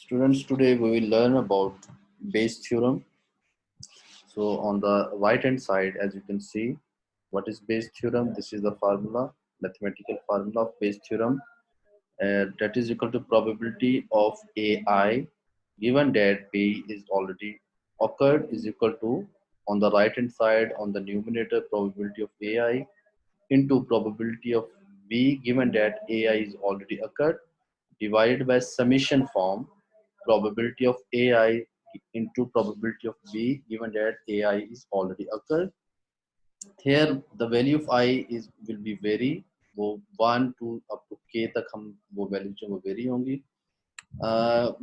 Students, today we will learn about Bayes theorem. So on the right hand side, as you can see, what is Bayes theorem? This is the formula, mathematical formula of Bayes theorem. That is equal to probability of AI given that B is already occurred is equal to, on the right hand side, on the numerator, probability of AI into probability of B given that AI is already occurred, divided by summation form, probability of AI into probability of B given that AI is already occurred. Here the value of I is will be vary, वो 1 to up to k तक हम वो value जो वो very होंगी.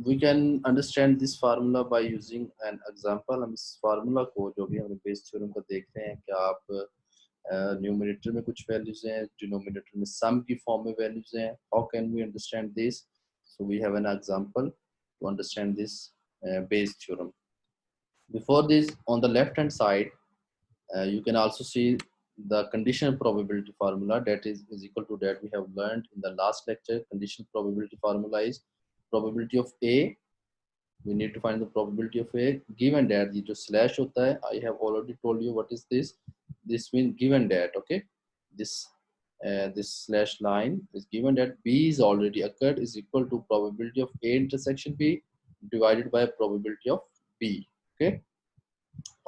We can understand this formula by using an example. हम इस formula को जो भी हमने बेस थ्योरम का देख रहे हैं कि आप न्यूमरेटर में कुछ वैल्यूज हैं, डिनोमिनेटर में सम की फॉर्म में वैल्यूज हैं. How can we understand this? So we have an example to understand this Bayes theorem. Before this, on the left hand side, you can also see the conditional probability formula that is equal to that we have learned in the last lecture. Conditional probability formula is probability of A. We need to find the probability of A given that ये जो slash होता है, I have already told you what is this. This means given that, okay, this slash line is given that B is already occurred is equal to probability of A intersection B divided by probability of B. Okay.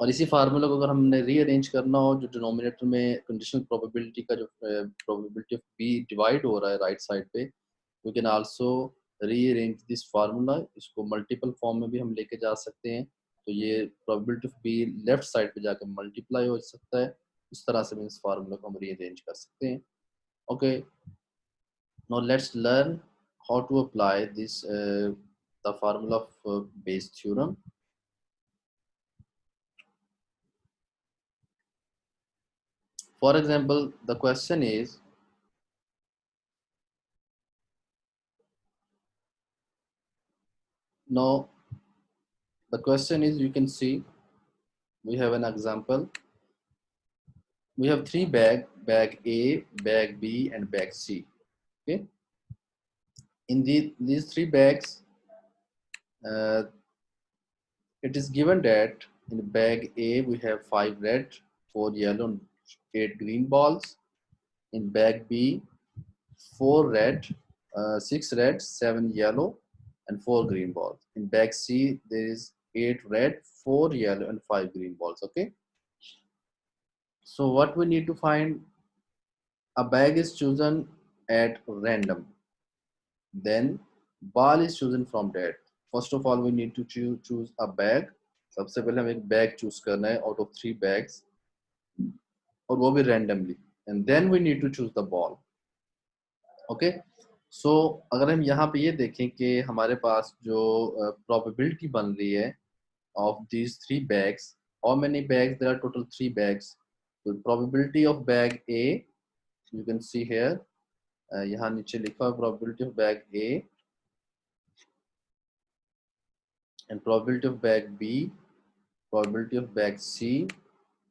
और इसी formula को अगर हमने rearrange करना हो, जो denominator में conditional probability का जो प्रोबेबिलिटी ऑफ बी डिवाइड हो रहा है राइट साइड पे, we can also rearrange this formula. इसको मल्टीपल फॉर्म में भी हम लेके जा सकते हैं, तो ये probability of B left side पे जाकर मल्टीप्लाई हो सकता है. इस तरह से भी इस फार्मूला को हम रीअरेंज कर सकते हैं. Okay, now let's learn how to apply this the formula of Bayes theorem. For example, the question is, now the question is, you can see we have an example. We have three bag A, bag B and bag C. Okay, in these three bags, it is given that in bag A we have 5 red, 4 yellow and 8 green balls. In bag B, 4 red, 6 red, 7 yellow and 4 green balls. In bag C there is 8 red, 4 yellow and 5 green balls. Okay, so what we need to find, a bag is chosen at random, then ball is chosen from that. First of all we need to choose a bag. सबसे पहले हम एक bag choose करना है out of 3 bags, और वो भी randomly, and then we need to choose the ball. Okay, so अगर हम यहाँ पे ये देखें कि हमारे पास जो probability बन रही है of these 3 bags, how many bags? There are total 3 bags. So probability of bag A, you can see here, यहाँ नीचे लिखा है probability of bag A and probability of bag B, probability of bag C.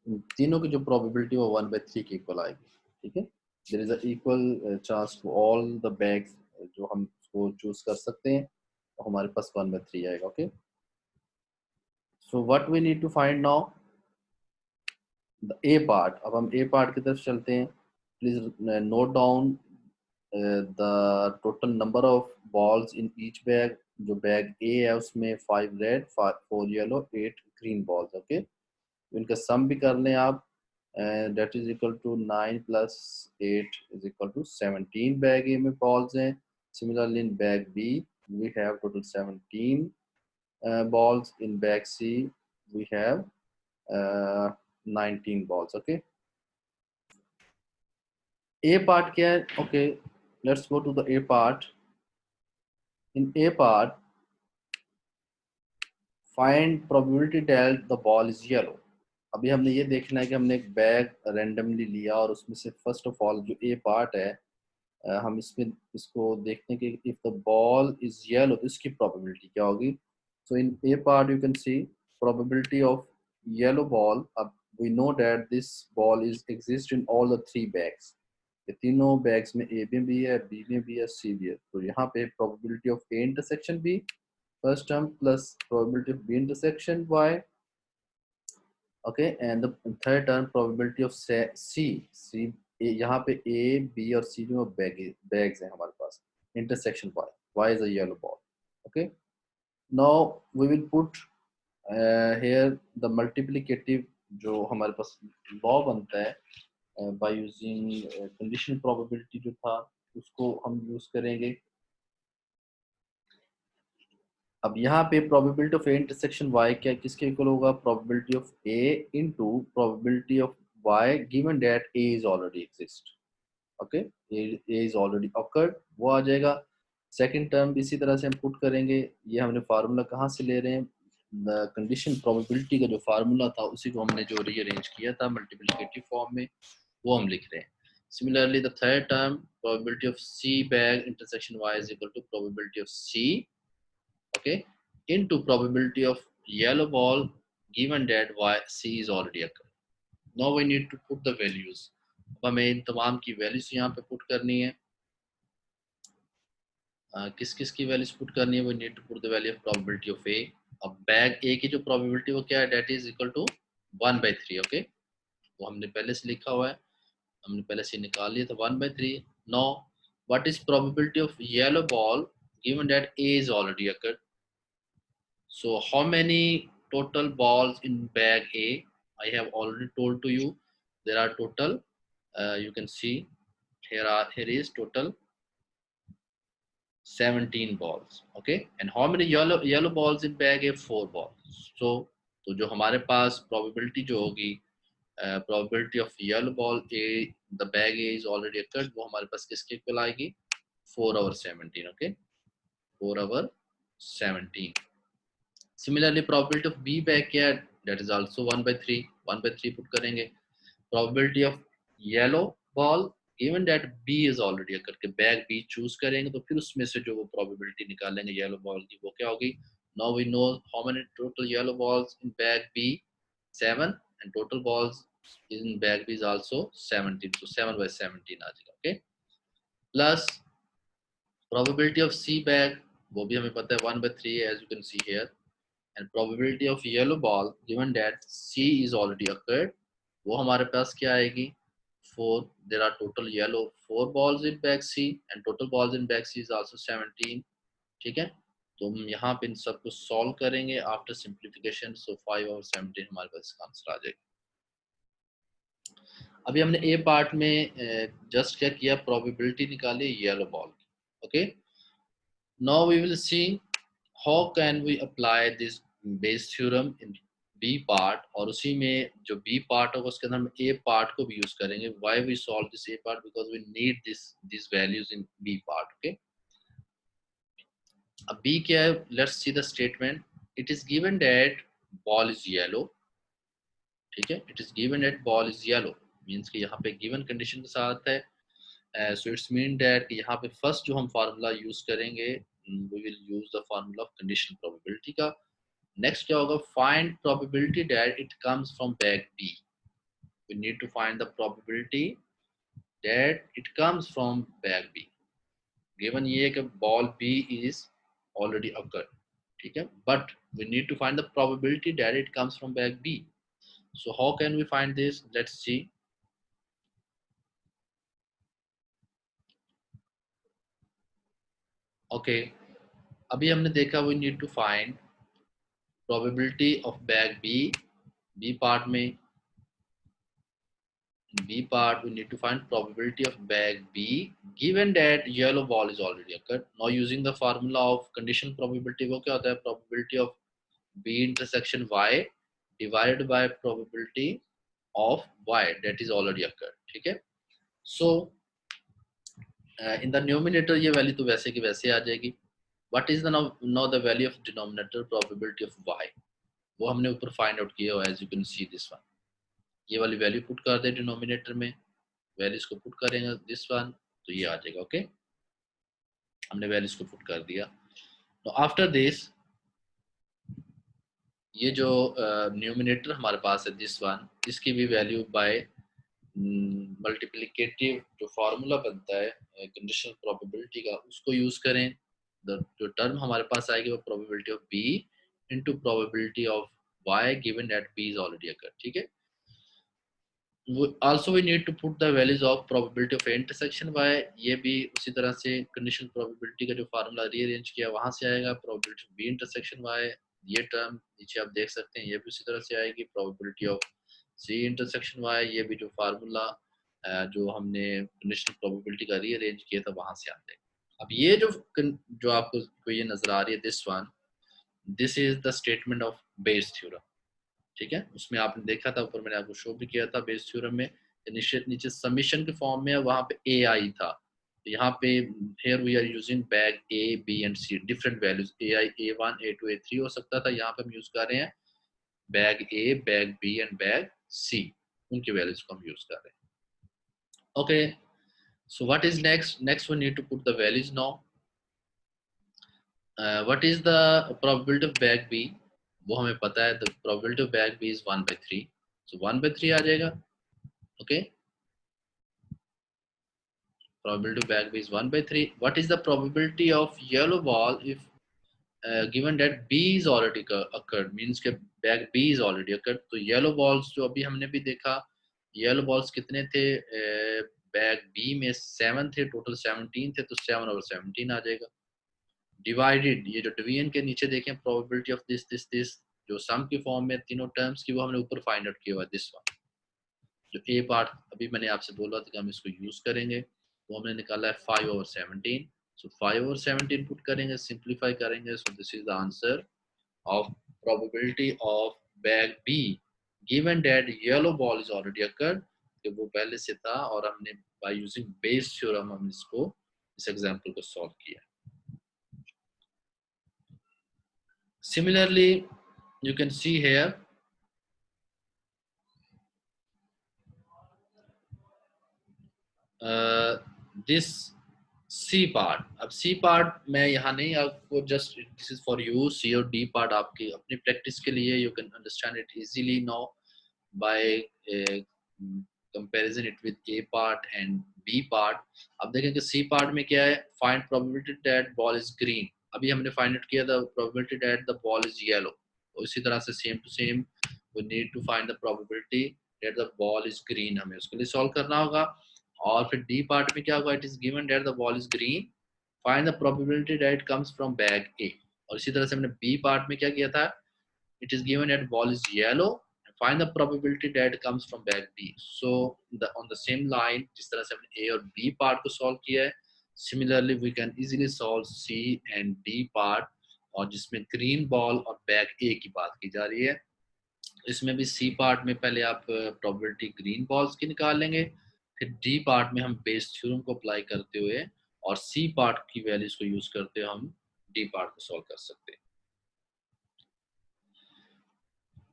इन तीनों की जो probability वो 1/3 के equal आएगी. ठीक है, there is a equal chance to all the bags जो हम उसको चूज कर सकते हैं, तो हमारे पास 1/3 आएगा. Okay, so what we need to find now, the A part. अब हम A part की तरफ चलते हैं. Please note down the total number of balls in each bag. जो बैग A है उसमें 5 red, 4 yellow, 8 green balls. Okay, इनका सम भी कर लें आप. That is equal to 9 plus 8 is equal to 17 bag A में balls हैं. Similarly in bag B we have total 17 balls. In bag C we have 19 balls. Okay, A part क्या है? Okay, let's go to the A part. In A part, find probability that the ball is yellow. अभी हमने ये देखना है कि हमने एक बैग रैंडमली लिया और उसमें से फर्स्ट ऑफ ऑल जो ए पार्ट है, हम इसमें इसको देखते हैं कि if the ball is yellow तो इसकी प्रोबेबिलिटी क्या होगी. So in a part you can see probability of yellow ball. अब we know that this ball is exist in all the 3 bags. ये तीनों बैग्स में ए में भी है, बी में भी है, सी भी है. तो यहाँ पे probability of A intersection B first term plus probability of B intersection Y. Okay, and the third term probability of C यहाँ पे A B और C जो bags हैं हमारे पास, intersection Y is a yellow ball. Okay, now we will put here the multiplicative जो हमारे पास law बनता है by using conditional probability जो था उसको हम यूज करेंगे. अब यहाँ पे probability of A intersection Y क्या किसके इक्वल होगा, probability of A into probability of Y given that A is already exist. Okay, A is already occurred, वो आ जाएगा. सेकंड टर्म भी इसी तरह से हम पुट करेंगे. ये हमने फार्मूला कहाँ से ले रहे हैं, कंडीशन प्रोबेबिलिटी का जो फार्मूला था उसी को हमने जो रीअरेंज किया था मल्टीप्लिकेटिव फॉर्म में वो हम लिख रहे हैं. Similarly, the third term probability of C bag intersection Y is equal to probability of C, okay, into probability of yellow ball given that Y C is already occurred. Now we need to put the values. अब हमें इन तमाम की values यहाँ पे put करनी है. किस किस की वैल्यूज पुट करनी है, we need to put the value of probability of A. अब बैग A की जो probability वो क्या है, that is equal to 1/3. Okay, वो हमने पहले से लिखा हुआ है, हमने पहले से निकाल लिया था 1/3. Now what is probability of yellow ball given that A is already occurred? So how many total balls in bag A? I have already told to you there are total, you can see here is total 17 balls. Okay, and how many yellow balls in bag A? 4 balls. So तो जो हमारे पास probability जो होगी, probability of yellow ball A, the bag A is already occurred, वो हमारे पास किसके equal आएगी, 4/17. Okay, 4/17. Similarly, probability of B bag क्या है, that is also 1/3. 1/3 पुट करेंगे. Probability of yellow ball given that B is already occurred, के bag B choose करेंगे तो फिर उसमें से जो वो probability निकालेंगे yellow ball की वो क्या होगी. Now we know how many total yellow balls in bag B, 7, and total balls in bag B is also 17. So 7/17 आ जाएगा. Okay, plus probability of C bag वो भी हमें पता है 1/3 as you can see here. And probability of yellow ball given that C is already occurred, वो हमारे पास क्या आएगी, 4. There are total yellow 4 balls in bag C and total balls in bag C is also 17. ठीक है, तो हम यहाँ पे इन सबको सॉल्व करेंगे आफ्टर सिंप्लीफिकेशन. सो 5/17 हमारे पास इसका आंसर आ जाएगा. अभी हमने ए पार्ट में जस्ट क्या किया, प्रोबेबिलिटी निकाली येलो बॉल की. Okay, now we will see how can we apply this Bayes theorem in B part, और उसी में जो B part होगा उसके अंदर हम A part को भी यूज करेंगे. Why we solve this A part? Because we need these values in B part. Okay, अब B क्या है, let's see the statement. It is given that ball is yellow. ठीक है, it is given that ball is yellow means कि यहाँ पे given condition के साथ है. So it's mean that यहाँ पे first जो हम फार्मूला यूज करेंगे, we will use the formula of conditional probability का. नेक्स्ट क्या होगा, find probability that it comes from bag B. We need to find the probability that it comes from bag B. Given ये कि ball B is already occurred, ठीक है, but we need to find the probability that it comes from bag B. So how can we find this? Let's see. Okay, अभी हमने देखा we need to find probability of bag B. B part में, in B part we need to find probability of bag B given that yellow ball is already occurred. Now using the formula of conditional probability वो क्या होता है, probability of B intersection Y divided by probability of Y that is already occurred. ठीक है, so in the numerator ये value तो वैसे की वैसे आ जाएगी. What is the now the value of denominator probability of Y, वो हमने ऊपर फाइंड आउट किया हो, as you can see this one. ये वाली वैल्यू पुट कर दे डिनोमिनेटर में, वैल्यूज को पुट करेंगे दिस वन तो ये आ जाएगा. ओके, हमने वैल्यूज को पुट कर दिया. तो आफ्टर दिस ये जो न्यूमिनेटर हमारे पास है दिस वन, इसकी भी वैल्यू बाय मल्टीप्लिकेटिव जो फार्मूला बनता है कंडीशनल प्रोबेबिलिटी का उसको यूज करें. जो टर्म हमारे पास आएगी वो probability of B into probability of Y given that B is already occur, ठीक है। Also we need to put the values of probability of A intersection Y, ये भी उसी तरह से conditional probability का जो फार्मूला रीअरेंज किया वहां से आएगा। probability of B intersection Y, ये टर्म नीचे आप देख सकते हैं, ये भी उसी तरह से आएगी। probability of C intersection Y, ये भी जो फार्मूला जो हमने conditional probability का रीअरेंज किया था वहां से आते हैं। अब ये जो आपको ये नजर आ रही है, this one, this is the statement of Bayes theorem, ठीक है। उसमें आपने देखा था, ऊपर मैंने आपको शो भी किया था, बेस थ्योरम में नीचे समीशन के फॉर्म में वहां पे ए आई था, तो यहाँ पे here we are using bag A B and C, different values A i A1 A2 A3 हो सकता था, यहाँ पे हम यूज कर रहे हैं bag A, bag B and bag C, उनकी वैल्यूज को हम यूज कर रहे हैं। Okay, so what is next we need to put the values now. What is the probability of bag B, वो हमें पता है, the probability of bag B is 1/3, so 1/3 आ जाएगा। Okay, probability of bag B is 1/3. What is the probability of yellow ball if given that B is already occurred, means के bag B is already occurred, तो yellow balls जो अभी हमने भी देखा, yellow balls कितने थे, बैग B में 7 थे, टोटल 17 थे, तो 7/17 आ जाएगा। डिवाइडेड, ये जो डिवीजन के नीचे देखें, प्रोबेबिलिटी ऑफ दिस जो सम की फॉर्म में तीनों टर्म्स की, वो हमने ऊपर फाइंड आउट किया हुआ, दिस वन जो ए पार्ट अभी मैंने आपसे बोला था कि हम इसको यूज करेंगे, वो हमने निकाला है 5/17। सो 5/17 पुट करेंगे, सिंप्लीफाई करेंगे, सो this is the answer of probability of bag be given that yellow ball is already occurred, कि वो पहले से था और हमने बाय यूजिंग बेस थ्योरम हम इसको इस एग्जांपल को सॉल्व किया। Similarly, you can see here this C part. अब C पार्ट मैं यहाँ नहीं, आपको just this is for you, C और D पार्ट आपकी अपनी प्रैक्टिस के लिए, you can understand it easily now bye comparison it with A part and B part. अब देखें कि C पार्ट में क्या है, find probability that ball is green, अभी हमने फाइंड आउट किया था probability that the ball is yellow, तो इसी तरह से same to same we need to find the probability that the ball is green, हमें उसके लिए सॉल्व करना होगा। और फिर डी पार्ट में क्या होगा, it is given that the ball is green, find the probability that it comes from bag A. और इसी तरह से हमने बी पार्ट में क्या किया था, it is given that ball is yellow, find the probability that comes from bag B. So on the same line, जिस तरह से हमने ए और बी पार्ट को सॉल्व किया है, similarly we can easily solve C and D part, और जिसमें ग्रीन बॉल और बैग ए की बात की जा रही है। इसमें भी सी पार्ट में पहले आप प्रोबेबिलिटी ग्रीन बॉल्स की निकाल लेंगे, फिर डी पार्ट में हम बेस थ्योरम को अप्लाई करते हुए और सी पार्ट की वैल्यूज को यूज करते हुए हम डी पार्ट को सॉल्व कर सकते हैं।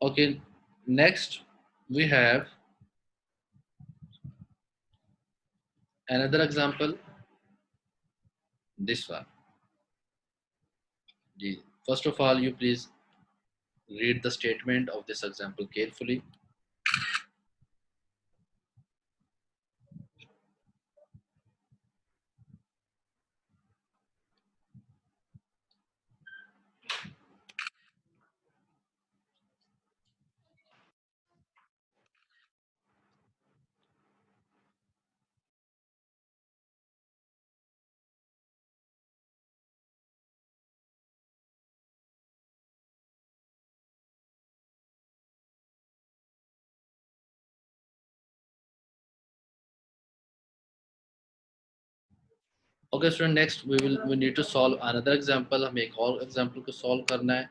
Okay, next we have another example, this one जी। first of all you please read the statement of this example carefully. Okay student, next we need to solve another example, हमें एक और example को solve करना है।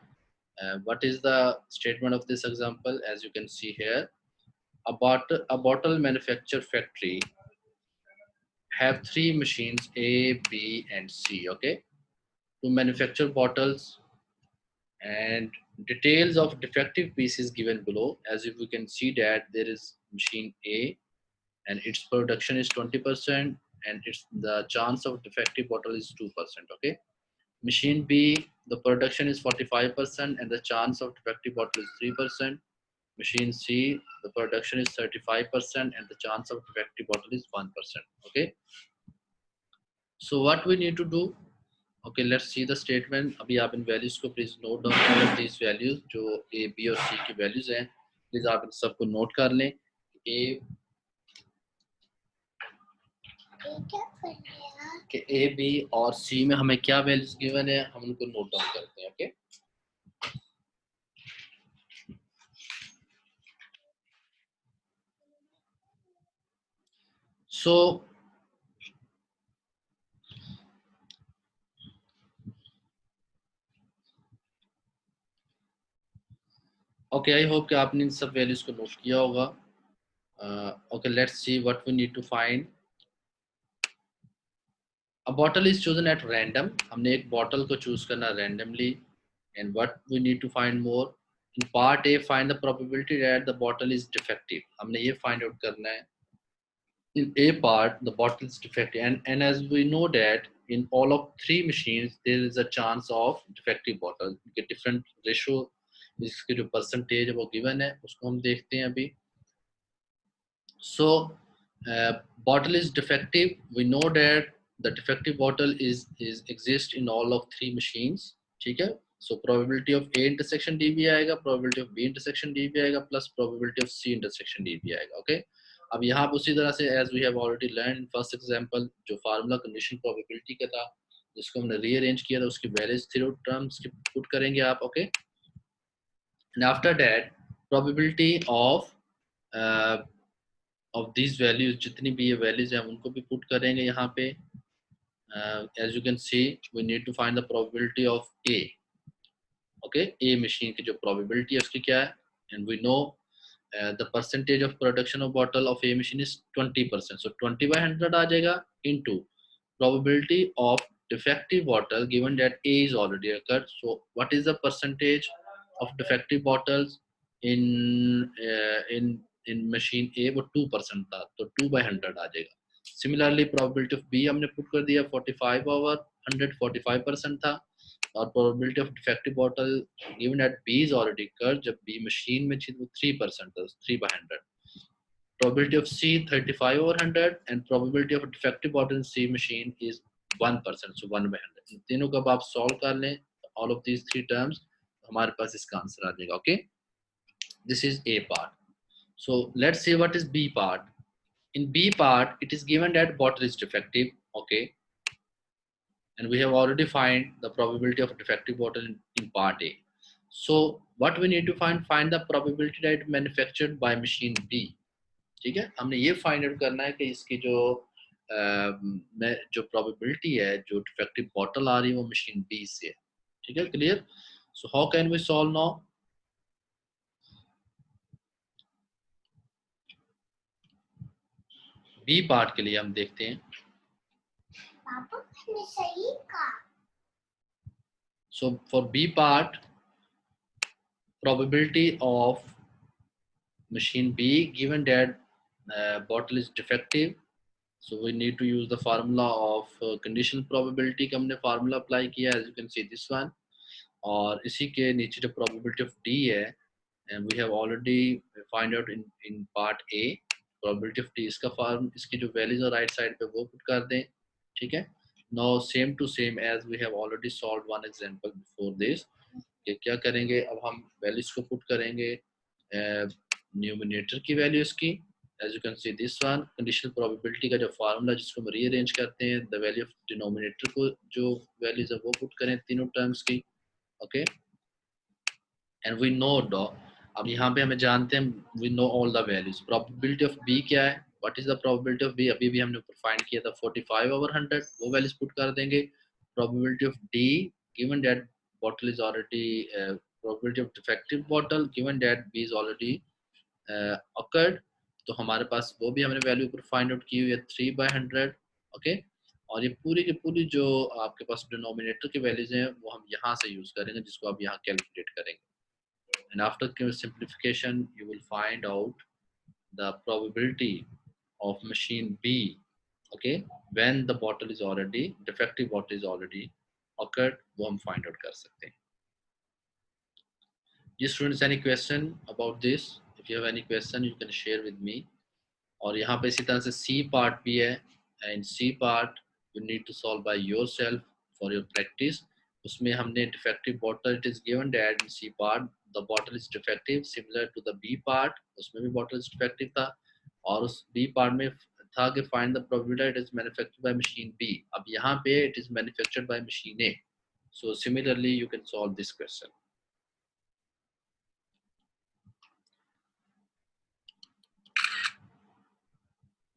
what is the statement of this example? As you can see here, a bottle manufacture factory have three machines A, B and C, okay, to manufacture bottles, and details of defective pieces given below. As if we can see that there is machine A and its production is 20% and it's the chance of defective bottle is 2%, okay. Machine B, the production is 45% and the chance of defective bottle is 3%. Machine C, the production is 35% and the chance of defective bottle is 1%, okay. So what we need to do, okay, let's see the statement. अभी आप इन values को please note down करें, these values जो A B और सी की values हैं, please आप इन सबको नोट कर लें। ए कि ए बी और सी में हमें क्या वैल्यूज गिवन है, हम उनको नोट डाउन करते हैं। Okay, so okay, I hope कि आपने इन सब वैल्यूज को नोट किया होगा। Okay, let's see what we need to find. A bottle is chosen at random, हमने एक बॉटल को चूज करना randomly. And what we need to find more, in part A find the probability that the bottle is defective, हमने ये find out करना है। In A part, the bottle is defective, and as we know that in all of three machines, there is a chance of defective bottle. के different ratio, इसके जो percentage है वो given है, उसको हम देखते हैं अभी। So, bottle is defective. We know that the defective bottle is exist in all of three machines. ठीक है? So probability of A intersection D भी आएगा, probability of B intersection D भी आएगा, plus probability of C intersection D भी आएगा. Okay? अब यहाँ पर उसी तरह से as we have already learned in first example, जो फार्मूला कंडीशन प्रोबेबिलिटी का था, जिसको हमने रीअरेंज किया था, उसकी वैल्यूज थ्री टर्म्स की पुट करेंगे आप. Okay, and after that probability of these values, जितनी भी ये वैल्यूज हैं उनको भी पुट करेंगे यहाँ पे. as you can see, we need to find the probability of A. okay, A machine की जो probability है उसकी क्या है, and we know the percentage of production of bottle of A machine is 20%. so 20/100 आ जाएगा into probability of defective bottle given that A is already occurred. So what is the percentage of defective bottles in machine A? वो 2% था, तो 2/100 आ जाएगा. Similarly probability of B हमने put कर दिया 45/100, 45% था. और probability of defective bottle given that B is already occurred, जब B machine में थी वो 3% था, 3/100. Probability of C 35/100 and probability of defective bottle in C machine is 1%, so 1/100. इन तीनों को अब आप solve कर लें, all of these three terms, हमारे पास इसका आंसर आ जाएगा. Okay, this is A part. So let's see what is B part. In B part, it is given that bottle is defective. Okay, and we have already find the probability of defective bottle in part A. So what we need to find the probability that manufactured by machine B. ठीक है, हमने ये find out करना है कि इसकी जो probability है जो डिफेक्टिव बॉटल आ रही है वो मशीन बी से है. ठीक है, clear? So how can we solve now? B part के लिए हम देखते हैं. So for B part, probability of machine B given that bottle is defective, so we need to use the formula of conditional probability का हमने formula apply किया, as you can see this one. और इसी के नीचे जो probability of D है, and we have already find out in part A probability of D, इसका फॉर्म, इसकी जो वैल्यूज है राइट साइड पे वो पुट कर दें. ठीक है, now same to same as we have already solved one example before this. कि क्या करेंगे, अब हम वैल्यूज को पुट करेंगे न्यूमिनेटर की वैल्यूज की. as you can see this one, conditional probability का जो फार्मूला जिसको हम रीअरेंज करते हैं, द वैल्यू ऑफ डिनोमिनेटर को जो वैल्यूज है वो पुट करें तीनों टर्म्स की. ओके, एंड वी नो डॉ, अब यहाँ पे हमें जानते हैं we know all the values. Probability of B क्या है, what is the probability of B, अभी भी हमने ऊपर फाइंड किया था 45/100, वो वैल्यूज पुट कर देंगे. Probability of D given that bottle is already probability of defective bottle given that B is already occurred, तो हमारे पास वो भी हमने वैल्यू ऊपर फाइंड आउट की हुई है 3/100. ओके, और ये पूरी की पूरी जो आपके पास डिनोमिनेटर की वैल्यूज हैं वो हम यहाँ से यूज करेंगे, जिसको आप यहाँ कैलकुलेट करेंगे. and after simplification you will find out the probability of machine B, okay, when the bottle is already defective bottle is already occurred, वो हम find out कर सकते हैं. Yes, students, any question about this? If you have any question you can share with me. और यहाँ पे इसी तरह से C part भी है, and C part you need to solve by yourself for your practice. उसमें हमने defective bottle, it is given that in C part the bottle is defective similar to the B part, उसमें भी bottle is defective था, और उस B part में था कि find the probability it is manufactured by machine B. अब यहाँ पे it is manufactured by machine A. So similarly you can solve this question.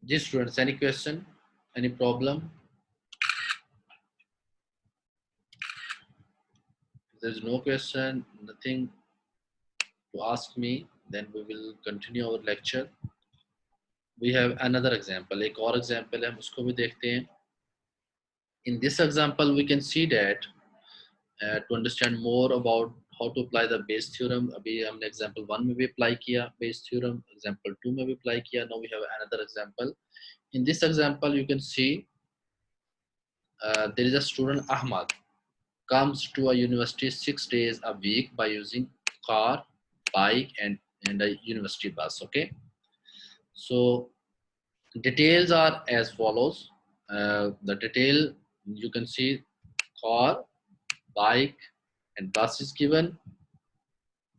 Yes students, any question, any problem? If there is no question, nothing to ask me, then we will continue our lecture. We have another example, एक और example है, हम उसको भी देखते हैं. In this example we can see that to understand more about how to apply the Bayes theorem, अभी हमने example 1 में भी apply किया Bayes theorem, example 2 में भी apply किया. Now we have another example. In this example you can see there is a student Ahmad comes to a university 6 days a week by using car, bike and a university bus. Okay, so details are as follows. The detail you can see car, bike and bus is given.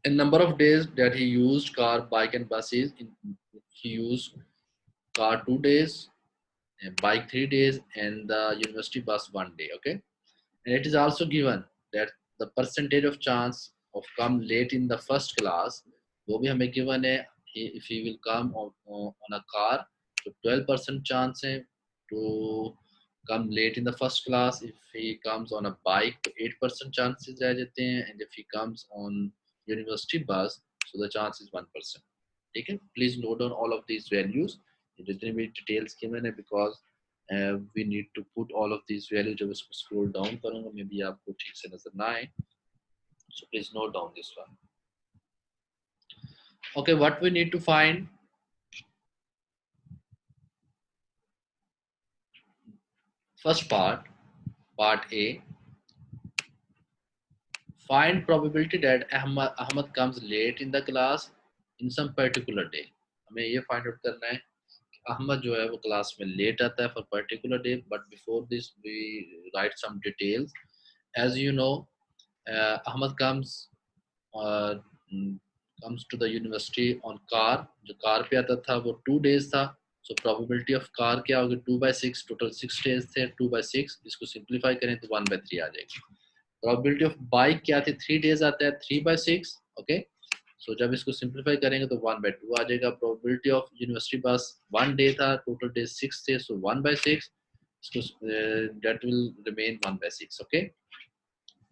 A number of days that he used car, bike and bus is he used car 2 days, and bike 3 days and the university bus 1 day. Okay, and it is also given that the percentage of chance of come late in the first class, वो भी हमें given है. If he will come on a car, so 12% chance है to come late in the first class. If he comes on a bike, तो 8% chances रह जाते हैं, and if he comes on university bus, so the chance is 1%. ठीक है, please note down all of these values. ये जितने भी details given है, because we need to put all of these values. जब इसको scroll down करूँगा maybe आपको ठीक से नजर ना आए, so please note down this one. Okay, what we need to find? First part A. Find probability that Ahmad comes late in the class in some particular day. हमें ये find out करना है अहमद जो है वो क्लास में late आता है for particular day. But before this we write some details. As you know, Ahmad comes to the university on car. जो कार पे आता था वो 2 days था. So probability of car क्या होगी? 2/6. Total 6 days थे. 2/6. इसको simplify करें तो 1/3 आ जाएगी. Probability of bike क्या थी? 3 days आता है. 3/6. Okay. So जब इसको simplify करेंगे तो 1/2 आ जाएगा. Probability of university bus 1 day था. Total days 6 थे. So 1/6. इसको that will remain 1/6. Okay.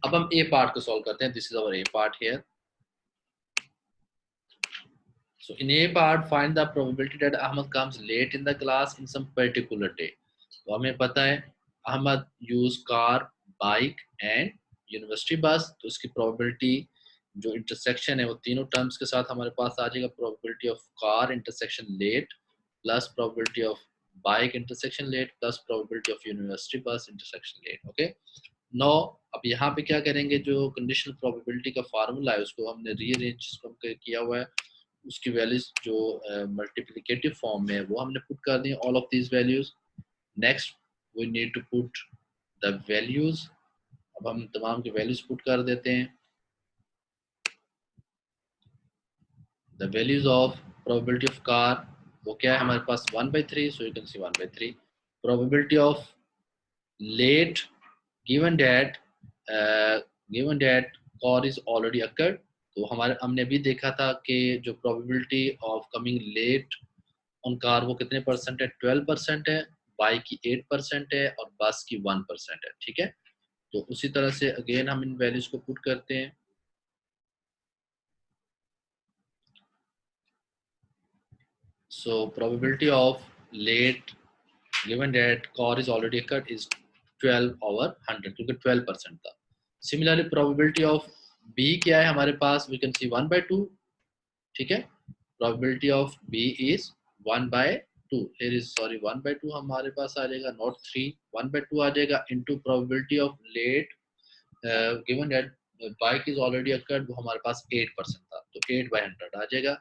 अब हम A part को solve करते हैं. This is our A part here. So in A part, find the probability that Ahmad comes late in the class in some particular day. तो हमें पता है Ahmad use car, bike and university bus. तो उसकी probability जो intersection है वो तीनों terms के साथ हमारे पास आ जाएगा. Probability of car intersection late plus probability of bike intersection late plus probability of university bus intersection late. Okay. Now अब यहाँ पे क्या करेंगे? जो conditional probability का formula है उसको हमने rearrange किया हुआ है. उसकी वैल्यूज जो मल्टीप्लिकेटिव फॉर्म में है वो हमने पुट कर दी. All of these values. Next we need to put the values. अब हम तमाम के वैल्यूज पुट कर देते हैं. The values of probability of car वो क्या है हमारे पास? 1/3. So you can see 1/3. Probability of late given that car is already occurred. तो हमने भी देखा था कि जो probability of coming late on car वो कितने परसेंट है? 12% है. बाइक की 8% है और बस की 1% है. ठीक है, तो उसी तरह से अगेन हम इन वैल्यूज को पुट करते हैं. So probability of late given that car is already occurred is 12/100 क्योंकि 12% था. सिमिलरली प्रोबेबिलिटी ऑफ B क्या है हमारे पास? We can see 1/2. ठीक है, probability of B is 1/2. here is sorry 1/2 हमारे पास आ जाएगा, नॉट 3. 1/2 आ जाएगा into probability of late given that bike is already occurred वो हमारे पास 8% था तो 8/100 आ जाएगा.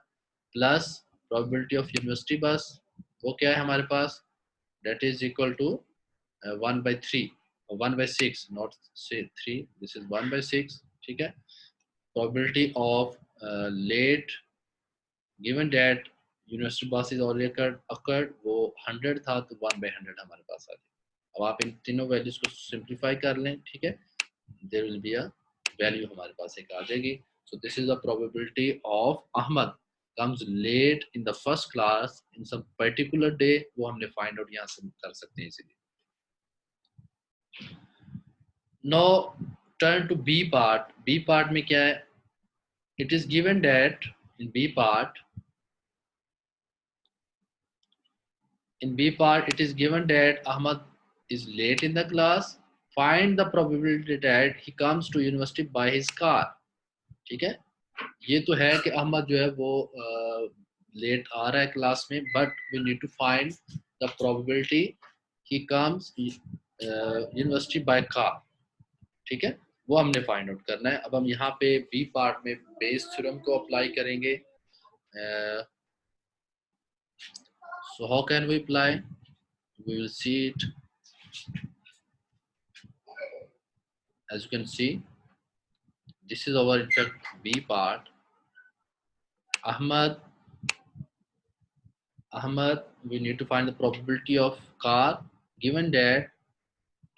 प्लस प्रोबेबिलिटी ऑफ यूनिवर्सिटी बस वो क्या है हमारे पास? that is equal to 1/3. 1/6, not say 3, this is 1/6, ठीक है। probability of late given that university बस इज ऑलरेडी अकर्ड, वो 100 था तो 1/100 हमारे पास आ गया। अब आप इन तीनों वैल्यूज को सिंप्लीफाई कर लें, ठीक है, there will be a value हमारे पास एक आ जाएगी। So this is the probability of Ahmed comes late in the first class in some particular day, वो हमने फाइंड आउट यहाँ से कर सकते हैं इसीलिए। Now turn to B part। B part में क्या है? It is given that in B part it is given that Ahmad is late in the class. Find the probability that he comes to university by his car। ठीक है, ये तो है कि अहमद जो है वो लेट आ रहा है क्लास में, but we need to find the probability he comes university by car. ठीक है, वो हमने फाइंड आउट करना है। अब हम यहाँ पे बी पार्ट में बेस थ्योरम को अप्लाई करेंगे। So how can we apply? We will see it. as you can see, this is our in fact B part। Ahmad, we need to find the probability of car given that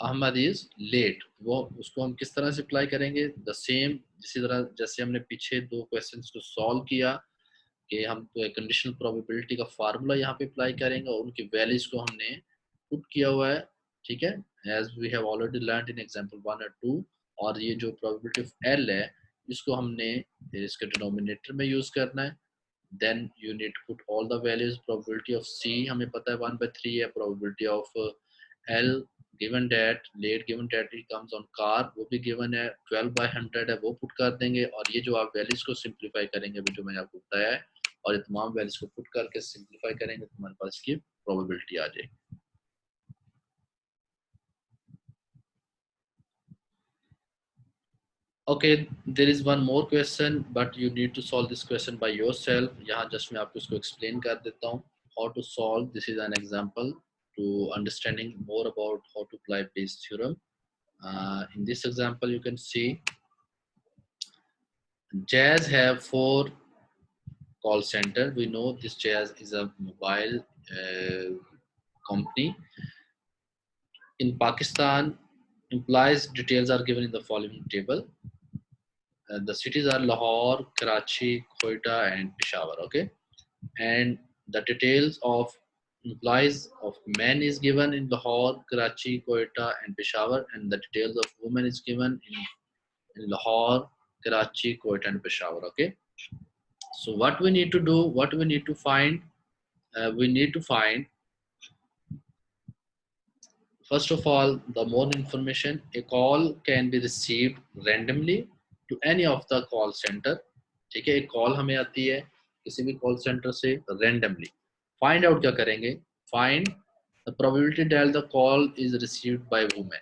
Ahmad is late। वो उसको हम किस तरह से apply करेंगे? The same, इसी तरह जैसे हमने पीछे दो क्वेश्चंस को सॉल्व किया कि हम कंडीशनल प्रोबेबिलिटी का फार्मूला यहाँ पे अप्लाई करेंगे और उनकी वैल्यूज को हमने पुट किया हुआ है। ठीक है, as we have already learned in example 1 और 2। और ये जो प्रोबेबिलिटी ऑफ एल है इसको हमने इसके डिनोमिनेटर में यूज करना है। Then you need to put all the values. Probability of C हमें पता है 1/3 है। Probability of L given that late given that it comes on car, वो भी given है 12/100 है, वो पुट कर देंगे। और ये जो आप वैल्यूज को सिंप्लीफाई करेंगे अभी जो मैंने आपको बताया है, और ये तमाम वैल्यूज को पुट करके सिंप्लीफाई करेंगे तो हमारे पास इसकी प्रोबेबिलिटी आ जाएगी। Okay, there is one more question but you need to solve this question by yourself। यहाँ जस्ट मैं आपको इसको एक्सप्लेन कर देता हूँ how to solve। this is an example to understanding more about how to apply Bayes theorem। in this example you can see Jazz have 4 call center। we know this Jazz is a mobile company in Pakistan। employees details are given in the following table। the cities are Lahore, Karachi, Quetta and Peshawar। okay, and the details of employees of men is given in Lahore, Karachi, Quetta and Peshawar, and the details of women is given in Lahore, Karachi, Quetta and Peshawar। okay, so what we need to do, what we need to find, we need to find first of all the more information। a call can be received randomly to any of the call center। ठीक है, एक call हमें आती है किसी भी call centre से randomly। Find out क्या करेंगे? Find the probability that the call is received by women.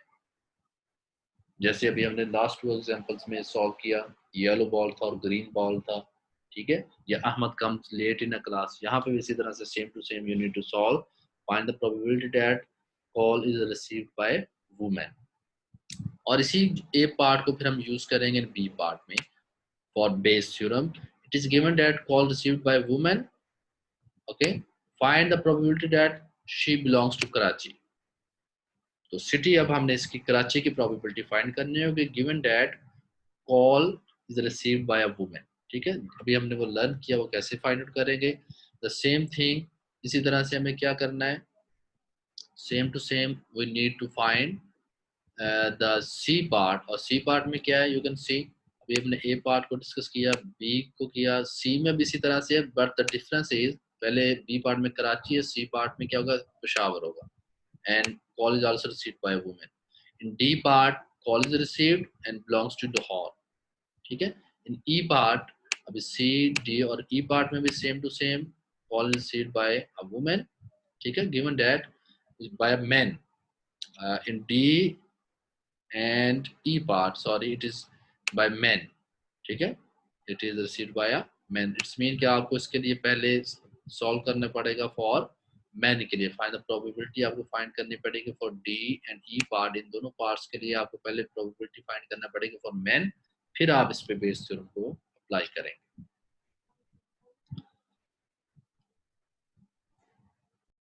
जैसे अभी हमने लास्ट 2 एग्जांपल्स में सॉल्व किया, येलो बॉल था और ग्रीन बॉल था। ठीक है, या Ahmed comes late in a class, यहाँ पे भी इसी तरह से same to same you need to solve. Find the probability that call is received by women. और इसी ए पार्ट को फिर हम यूज करेंगे बी पार्ट में for Bayes theorem. It is given that call received by women. Okay, find the probability that she belongs to Karachi. तो city अब हमने इसकी कराची की प्रोबेबिलिटी फाइंड करनी होगी given that call is received by a women. ठीक है, अभी हमने वो लर्न किया, वो कैसे फाइंड आउट करेंगे। द सेम थिंग, इसी तरह से हमें क्या करना है, same to same we need to find the C part. और सी पार्ट में क्या है, यू कैन सी अभी हमने ए पार्ट को डिस्कस किया, बी को किया, सी में भी इसी तरह से है, बट द डिफरेंस इज पहले बी पार्ट में कराची है, सी पार्ट में क्या होगा, पेशावर होगा। And call is also received by women. In D part call is received and belongs to Lahore. ठीक है, इन ई पार्ट अभी सी डी और ई पार्ट में भी same to same, call is received by a women. ठीक है, given that is by a man. In D and E part, sorry, it is by men। ठीक है, it is received by a men। It's mean कि आपको इसके लिए पहले solve करना पड़ेगा फॉर मैन के लिए फाइंड द प्रोबेबिलिटी आपको फाइंड करनी पड़ेगी for D and E part, इन दोनों पार्ट्स के लिए आपको पहले प्रोबेबिलिटी फाइंड करना पड़ेगी फॉर मैन, फिर आप इस पे बेस थ्योरम को अप्लाई करेंगे।